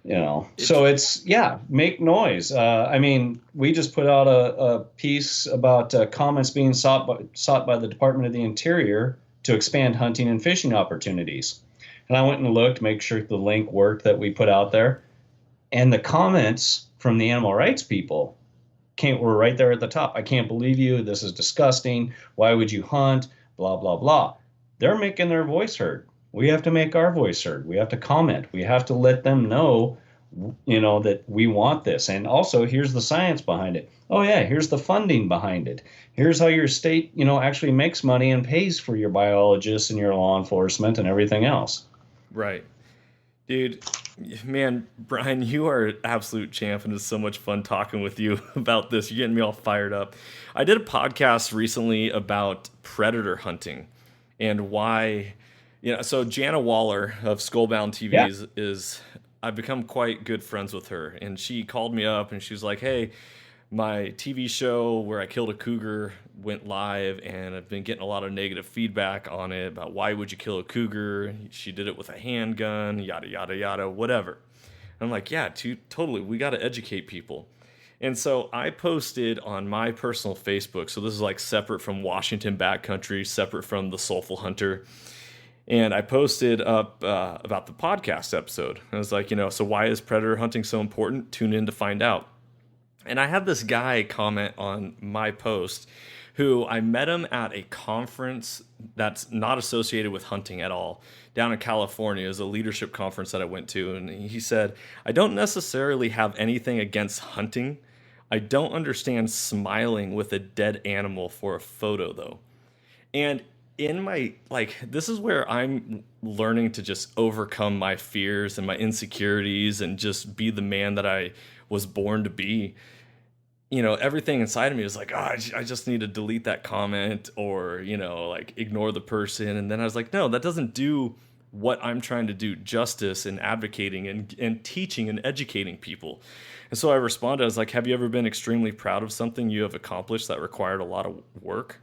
Speaker 2: Yeah. So it's, make noise. I mean, we just put out a piece about comments being sought by the Department of the Interior to expand hunting and fishing opportunities. And I went and looked, make sure the link worked that we put out there. And the comments from the animal rights people were right there at the top. I can't believe you. This is disgusting. Why would you hunt? Blah, blah, blah. They're making their voice heard. We have to make our voice heard. We have to comment. We have to let them know, that we want this. And also, here's the science behind it. Oh, yeah, here's the funding behind it. Here's how your state, actually makes money and pays for your biologists and your law enforcement and everything else.
Speaker 1: Right. Dude, man, Brian, you are an absolute champ, and it's so much fun talking with you about this. You're getting me all fired up. I did a podcast recently about predator hunting and why, so Jana Waller of Skullbound TV is I've become quite good friends with her, and she called me up and she was like, hey, my TV show where I killed a cougar went live, and I've been getting a lot of negative feedback on it about why would you kill a cougar? She did it with a handgun, yada, yada, yada, whatever. And I'm like, yeah, totally. We got to educate people. And so I posted on my personal Facebook. So this is like separate from Washington Backcountry, separate from the Soulful Hunter. And I posted up about the podcast episode. I was like, so why is predator hunting so important? Tune in to find out. And I had this guy comment on my post who I met him at a conference that's not associated with hunting at all down in California. It was a leadership conference that I went to. And he said, I don't necessarily have anything against hunting. I don't understand smiling with a dead animal for a photo, though. And in my, this is where I'm learning to just overcome my fears and my insecurities and just be the man that I was born to be. Everything inside of me was like, I just need to delete that comment or, ignore the person. And then I was like, no, that doesn't do what I'm trying to do, justice and advocating and teaching and educating people. And so I responded, I was like, have you ever been extremely proud of something you have accomplished that required a lot of work?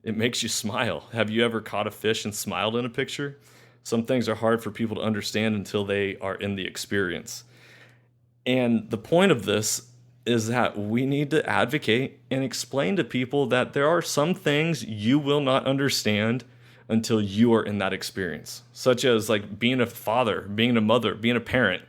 Speaker 1: It makes you smile. Have you ever caught a fish and smiled in a picture? Some things are hard for people to understand until they are in the experience. And the point of this is that we need to advocate and explain to people that there are some things you will not understand until you are in that experience, such as like being a father, being a mother, being a parent.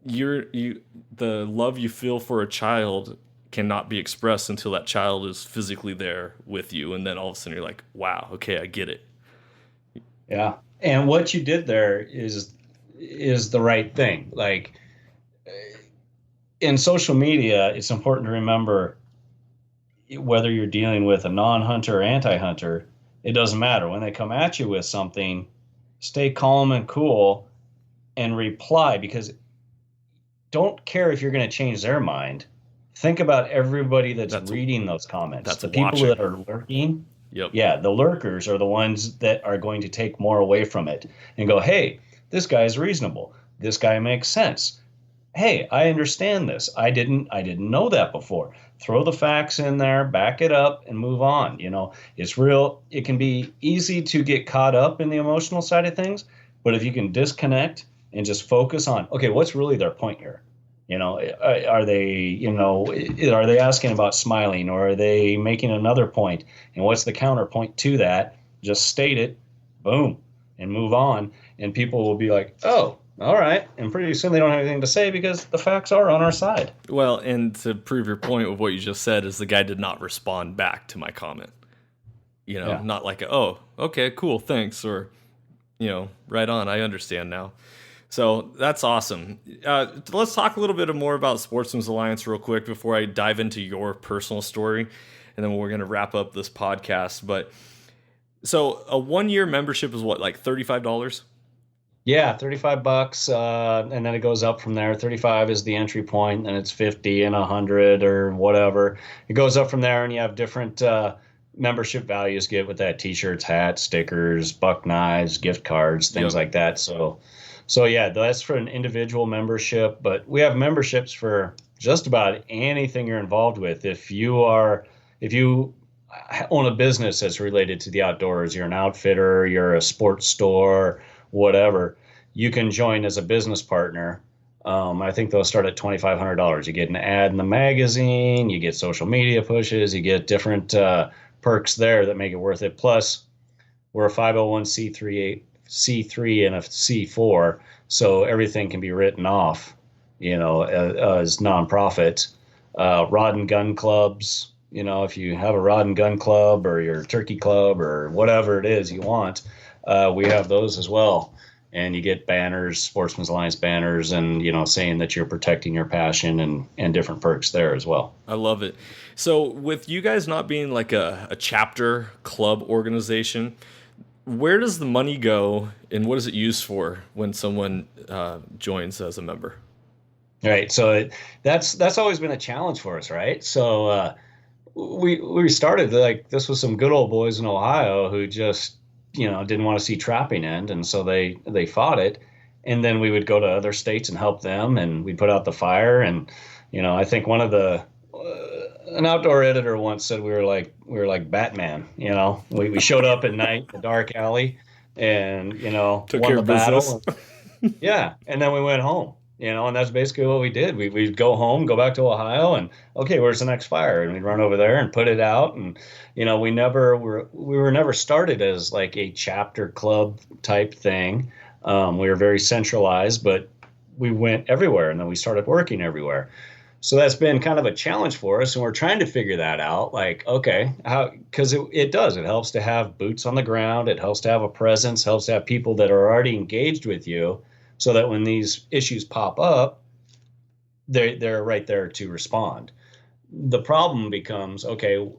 Speaker 1: The love you feel for a child cannot be expressed until that child is physically there with you, and then all of a sudden you're like, wow, okay, I get it.
Speaker 2: Yeah. And what you did there is the right thing. Like, in social media, it's important to remember whether you're dealing with a non-hunter or anti-hunter, it doesn't matter. When they come at you with something, stay calm and cool and reply, because don't care if you're going to change their mind. Think about everybody that's reading those comments.
Speaker 1: That's
Speaker 2: the people
Speaker 1: watching.
Speaker 2: That are lurking.
Speaker 1: Yep.
Speaker 2: Yeah, the lurkers are the ones that are going to take more away from it and go, hey, this guy's reasonable. This guy makes sense. Hey, I understand this. I didn't know that before. Throw the facts in there, back it up, and move on. It's real. It can be easy to get caught up in the emotional side of things, but if you can disconnect and just focus on, okay, what's really their point here? Are they asking about smiling, or are they making another point? And what's the counterpoint to that? Just state it, boom, and move on. And people will be like, oh, all right. And pretty soon they don't have anything to say because the facts are on our side.
Speaker 1: Well, and to prove your point with what you just said is the guy did not respond back to my comment. Not like, oh, okay, cool, thanks, or, right on, I understand now. So that's awesome. Let's talk a little bit more about Sportsmen's Alliance real quick before I dive into your personal story, and then we're going to wrap up this podcast. But so a 1-year membership is what, like $35?
Speaker 2: Yeah, $35, and then it goes up from there. 35 is the entry point, and it's 50 and 100 or whatever. It goes up from there, and you have different membership values get with that: t-shirts, hats, stickers, buck knives, gift cards, things
Speaker 1: Yep.
Speaker 2: like that. So yeah, that's for an individual membership, but we have memberships for just about anything you're involved with. If you own a business that's related to the outdoors, you're an outfitter, you're a sports store, whatever, you can join as a business partner. I think they'll start at $2,500. You get an ad in the magazine, you get social media pushes, you get different perks there that make it worth it. Plus, we're a 501c3 and a C4, so everything can be written off, as nonprofit. Rod and gun clubs, if you have a rod and gun club or your turkey club or whatever it is you want, we have those as well. And you get banners, Sportsmen's Alliance banners, and saying that you're protecting your passion, and different perks there as well.
Speaker 1: I love it. So with you guys not being like a chapter club organization, where does the money go and what is it used for when someone joins as a member?
Speaker 2: Right. So that's always been a challenge for us, right? So we started like this with some good old boys in Ohio who just didn't want to see trapping end, and so they fought it. And then we would go to other states and help them, and we put out the fire. And I think one of an outdoor editor once said we were like Batman. We showed up at night in the dark alley, and
Speaker 1: Took
Speaker 2: won
Speaker 1: care
Speaker 2: the
Speaker 1: of
Speaker 2: battle.
Speaker 1: business.
Speaker 2: Yeah, and then we went home. And that's basically what we did. We'd go home, go back to Ohio, and okay, where's the next fire? And we'd run over there and put it out. And we were never started as like a chapter club type thing. We were very centralized, but we went everywhere, and then we started working everywhere. So that's been kind of a challenge for us, and we're trying to figure that out. Like, okay, how? Because it helps to have boots on the ground. It helps to have a presence. Helps to have people that are already engaged with you, so that when these issues pop up, they're right there to respond. The problem becomes, okay,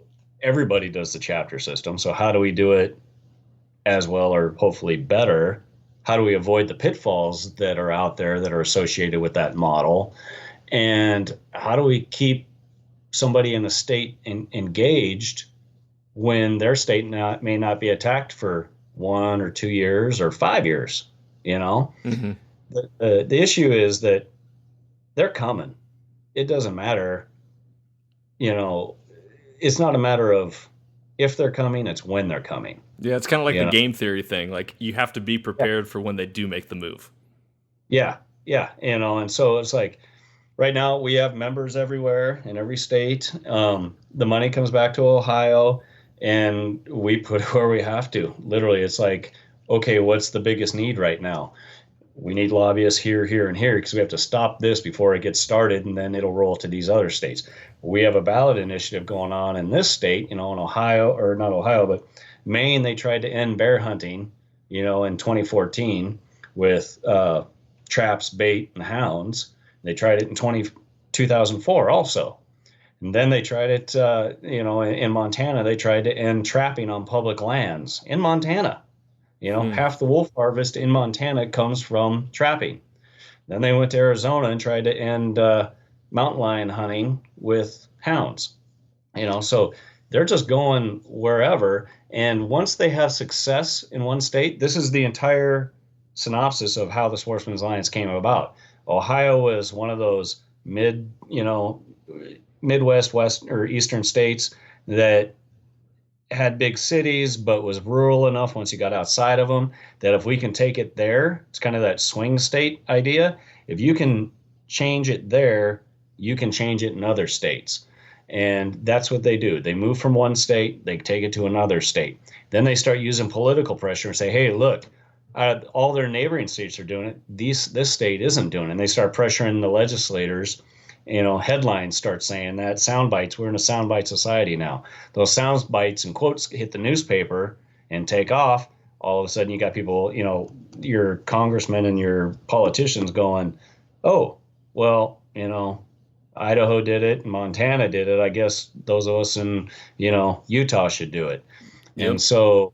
Speaker 2: everybody does the chapter system, so how do we do it as well, or hopefully better? How do we avoid the pitfalls that are out there that are associated with that model? And how do we keep somebody in the state engaged when their state may not be attacked for 1 or 2 years or 5 years?
Speaker 1: Mm-hmm.
Speaker 2: The issue is that they're coming. It doesn't matter. It's not a matter of if they're coming, it's when they're coming.
Speaker 1: Yeah, it's kind of like the game theory thing. Like you have to be prepared for when they do make the move.
Speaker 2: Yeah. And so it's like right now we have members everywhere in every state. The money comes back to Ohio, and we put it where we have to. Literally, it's like, okay, what's the biggest need right now? We need lobbyists here, here, and here because we have to stop this before it gets started, and then it'll roll to these other states. We have a ballot initiative going on in this state, in Ohio, or not Ohio, but Maine. They tried to end bear hunting, in 2014 with traps, bait, and hounds. They tried it in 2004 also. And then they tried it, in Montana. They tried to end trapping on public lands in Montana. Half the wolf harvest in Montana comes from trapping. Then they went to Arizona and tried to end mountain lion hunting with hounds. So they're just going wherever. And once they have success in one state, this is the entire synopsis of how the Sportsmen's Alliance came about. Ohio was one of those Midwest, West, or Eastern states that had big cities, but was rural enough once you got outside of them that if we can take it there, it's kind of that swing state idea. If you can change it there, you can change it in other states. And that's what they do. They move from one state, they take it to another state. Then they start using political pressure and say, hey, look, all their neighboring states are doing it. This state isn't doing it. And they start pressuring the legislators. Headlines start saying that, sound bites. We're in a sound bite society now. Those sound bites and quotes hit the newspaper and take off. All of a sudden, you got people, your congressmen and your politicians going, oh, well, Idaho did it, Montana did it. I guess those of us in, Utah should do it. Yep. And so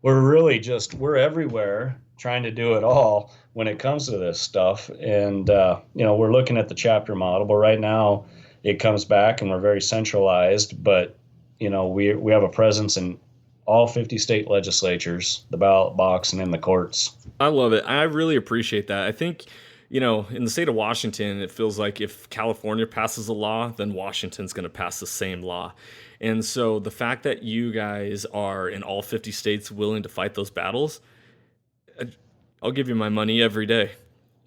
Speaker 2: we're everywhere trying to do it all when it comes to this stuff. And, we're looking at the chapter model, but right now it comes back and we're very centralized. But, we have a presence in all 50 state legislatures, the ballot box, and in the courts.
Speaker 1: I love it. I really appreciate that. I think, in the state of Washington, it feels like if California passes a law, then Washington's going to pass the same law. And so the fact that you guys are in all 50 states willing to fight those battles, I'll give you my money every day.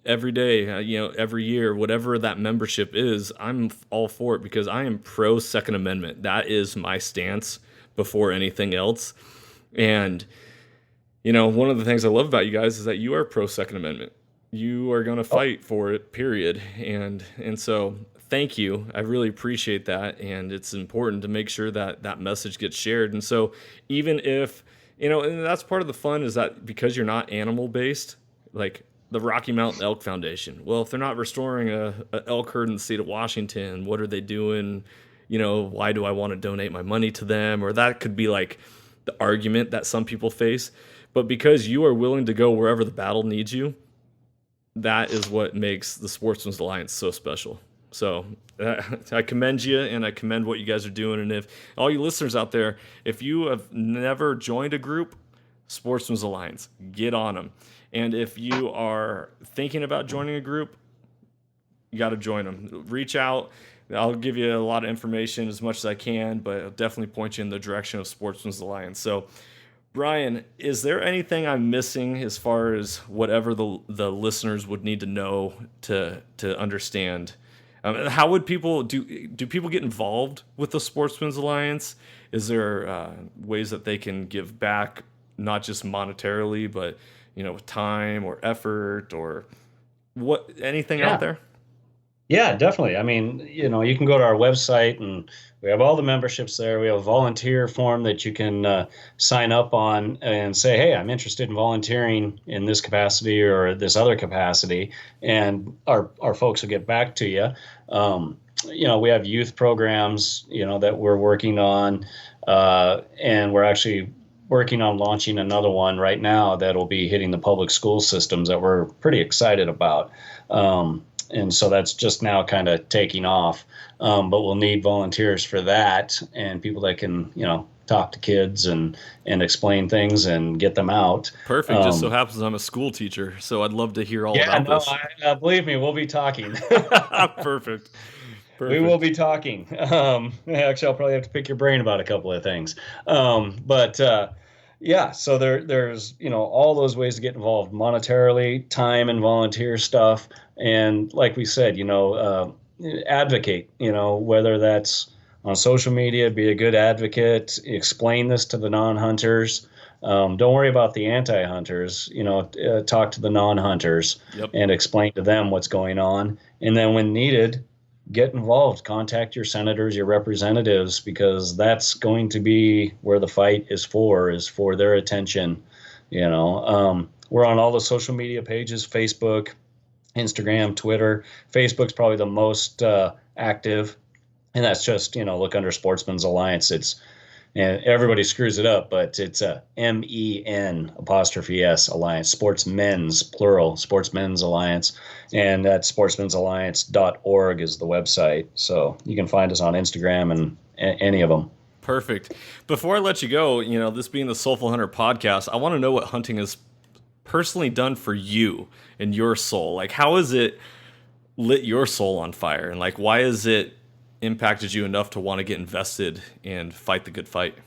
Speaker 1: Every day, every year, whatever that membership is, I'm all for it because I am pro Second Amendment. That is my stance before anything else. And, one of the things I love about you guys is that you are pro Second Amendment. You are going to fight for it, period. And so thank you. I really appreciate that. And it's important to make sure that that message gets shared. And so even if, and that's part of the fun is that because you're not animal based, like the Rocky Mountain Elk Foundation. Well, if they're not restoring a elk herd in the state of Washington, what are they doing? Why do I want to donate my money to them? Or that could be like the argument that some people face. But because you are willing to go wherever the battle needs you, that is what makes the Sportsmen's Alliance so special. So I commend you, and I commend what you guys are doing. And if all you listeners out there, if you have never joined a group, Sportsmen's Alliance, get on them. And if you are thinking about joining a group, you got to join them. Reach out. I'll give you a lot of information as much as I can, but I'll definitely point you in the direction of Sportsmen's Alliance. So, Brian, is there anything I'm missing as far as whatever the listeners would need to know to understand? How would people do people get involved with the Sportsmen's Alliance? Is there ways that they can give back, not just monetarily, but with time or effort or anything out there?
Speaker 2: Yeah, definitely. I mean, you can go to our website and we have all the memberships there. We have a volunteer form that you can sign up on and say, hey, I'm interested in volunteering in this capacity or this other capacity. And our folks will get back to you. We have youth programs, that we're working on. And we're actually working on launching another one right now that'll be hitting the public school systems that we're pretty excited about. And so that's just now kind of taking off. But we'll need volunteers for that and people that can, talk to kids and explain things and get them out.
Speaker 1: Perfect. Just so happens I'm a school teacher, so I'd love to hear all about this.
Speaker 2: Believe me, we'll be talking.
Speaker 1: Perfect.
Speaker 2: We will be talking. Actually, I'll probably have to pick your brain about a couple of things. So there's, all those ways to get involved monetarily, time and volunteer stuff. And like we said, advocate, whether that's on social media, be a good advocate, explain this to the non-hunters. Don't worry about the anti-hunters, talk to the non-hunters. Yep. And explain to them what's going on. And then when needed, get involved, contact your senators, your representatives, because that's going to be where the fight is for their attention. We're on all the social media pages, Facebook, Instagram, Twitter. Facebook's probably the most active, and that's just, look under Sportsmen's Alliance. And everybody screws it up, but it's MEN''S Alliance, Sportsmen's, plural, Sportsmen's Alliance. And that's sportsmensalliance.org is the website. So you can find us on Instagram and any of them.
Speaker 1: Perfect. Before I let you go, this being the Soulful Hunter podcast, I want to know what hunting has personally done for you and your soul. Like, how has it lit your soul on fire? And like, why has it impacted you enough to want to get invested and fight the good fight?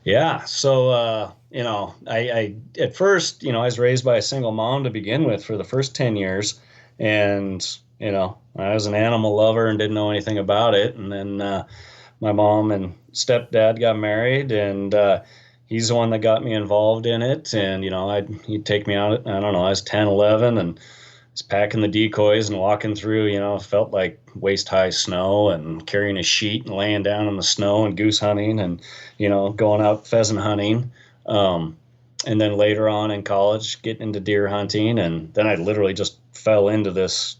Speaker 2: Yeah. So, I at first, I was raised by a single mom to begin with for the first 10 years. And, I was an animal lover and didn't know anything about it. And then my mom and stepdad got married, and he's the one that got me involved in it. And, he'd take me out, I don't know, I was 10, 11, and was packing the decoys and walking through, felt like waist-high snow, and carrying a sheet and laying down in the snow and goose hunting and, going out pheasant hunting. And then later on in college, getting into deer hunting. And then I literally just fell into this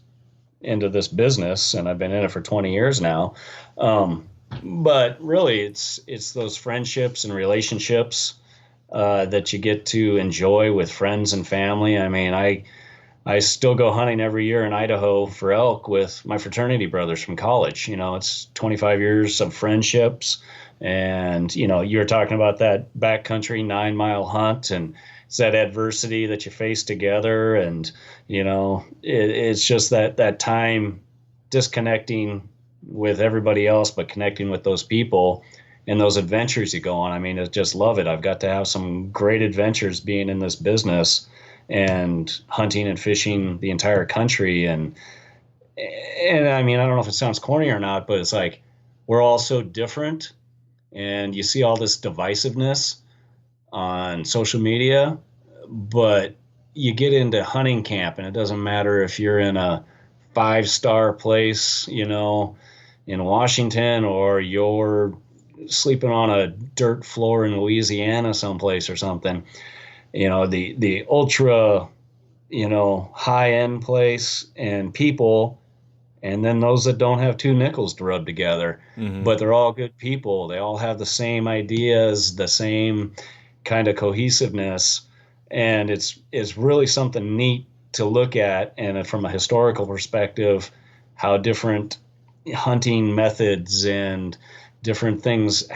Speaker 2: business, and I've been in it for 20 years now. But really it's those friendships and relationships that you get to enjoy with friends and family. I mean, I still go hunting every year in Idaho for elk with my fraternity brothers from college. It's 25 years of friendships. And, you're talking about that backcountry 9-mile hunt, and it's that adversity that you face together. And, it's just that time disconnecting with everybody else, but connecting with those people and those adventures you go on. I mean, I just love it. I've got to have some great adventures being in this business and hunting and fishing the entire country. And I mean, I don't know if it sounds corny or not, but it's like we're all so different, and you see all this divisiveness on social media, but you get into hunting camp and it doesn't matter if you're in a 5-star place, in Washington, or you're sleeping on a dirt floor in Louisiana someplace or something. The ultra, high end place and people, and then those that don't have two nickels to rub together. Mm-hmm. But they're all good people. They all have the same ideas, the same kind of cohesiveness, and it's really something neat to look at. And from a historical perspective, how different hunting methods and different things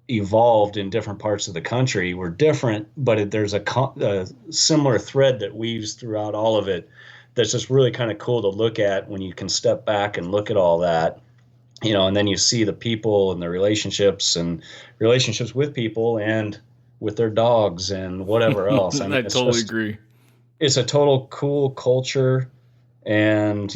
Speaker 2: evolved in different parts of the country were different, but there's a similar thread that weaves throughout all of it that's just really kind of cool to look at when you can step back and look at all that, and then you see the people and the relationships with people and with their dogs and whatever else. I mean,
Speaker 1: I totally agree.
Speaker 2: It's a total cool culture, and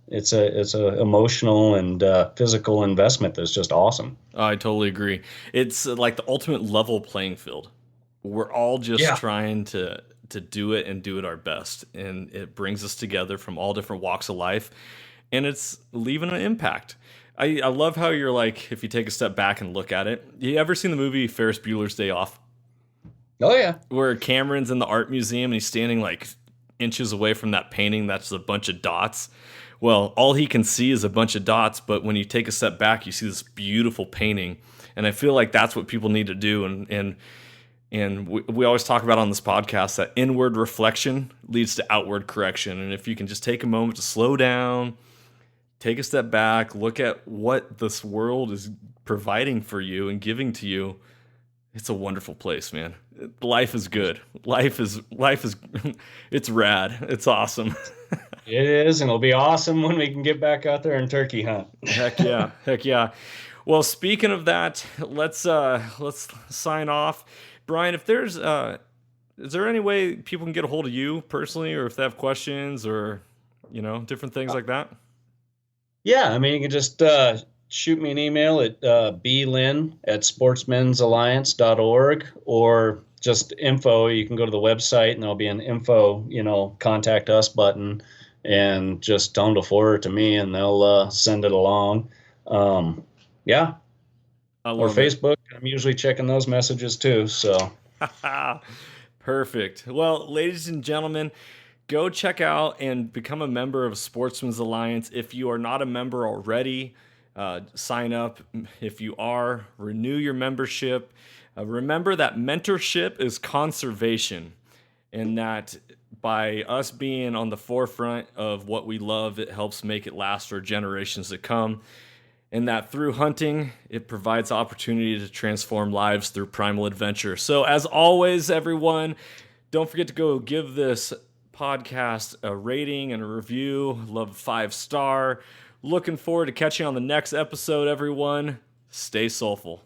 Speaker 2: it's a emotional and physical investment that's just awesome.
Speaker 1: I totally agree. It's like the ultimate level playing field. We're all just trying to do it and do it our best, and it brings us together from all different walks of life, and it's leaving an impact. I love how you're like, if you take a step back and look at it. You ever seen the movie Ferris Bueller's Day Off?
Speaker 2: Oh yeah.
Speaker 1: Where Cameron's in the art museum and he's standing like inches away from that painting that's a bunch of dots. Well, all he can see is a bunch of dots, but when you take a step back, you see this beautiful painting. And I feel like that's what people need to do. And we always talk about on this podcast that inward reflection leads to outward correction. And if you can just take a moment to slow down, take a step back, look at what this world is providing for you and giving to you, it's a wonderful place, man. Life is good. Life is it's rad. It's awesome.
Speaker 2: It is, and it'll be awesome when we can get back out there and turkey hunt.
Speaker 1: Heck yeah. Heck yeah. Well, speaking of that, let's sign off. Brian, if there's is there any way people can get a hold of you personally, or if they have questions or different things like that?
Speaker 2: Yeah, I mean, you can just shoot me an email at blynn@sportsmensalliance.org, or just info. You can go to the website and there'll be an info, contact us button, and just tell them to forward it to me and they'll send it along. Yeah. Or Facebook. I'm usually checking those messages too. So
Speaker 1: perfect. Well, ladies and gentlemen, go check out and become a member of Sportsmen's Alliance. If you are not a member already, sign up. If you are, renew your membership. Remember that mentorship is conservation, and that by us being on the forefront of what we love, it helps make it last for generations to come. And that through hunting, it provides opportunity to transform lives through primal adventure. So as always, everyone, don't forget to go give this podcast a rating and a review. Love 5-star. Looking forward to catching you on the next episode, everyone. Stay soulful.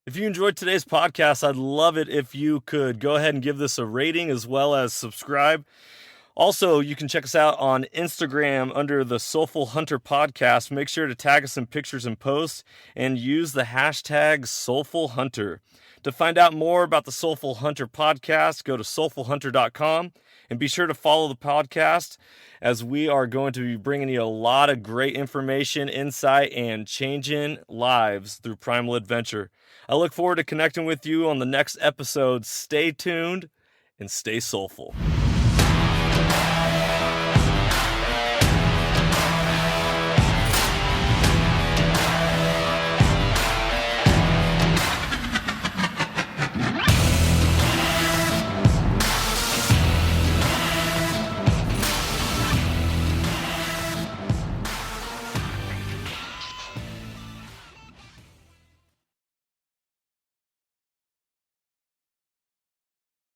Speaker 1: If you enjoyed today's podcast, I'd love it if you could go ahead and give this a rating as well as subscribe. Also, you can check us out on Instagram under the Soulful Hunter Podcast. Make sure to tag us in pictures and posts and use the hashtag Soulful Hunter. To find out more about the Soulful Hunter Podcast, go to soulfulhunter.com and be sure to follow the podcast, as we are going to be bringing you a lot of great information, insight, and changing lives through primal adventure. I look forward to connecting with you on the next episode. Stay tuned and stay soulful.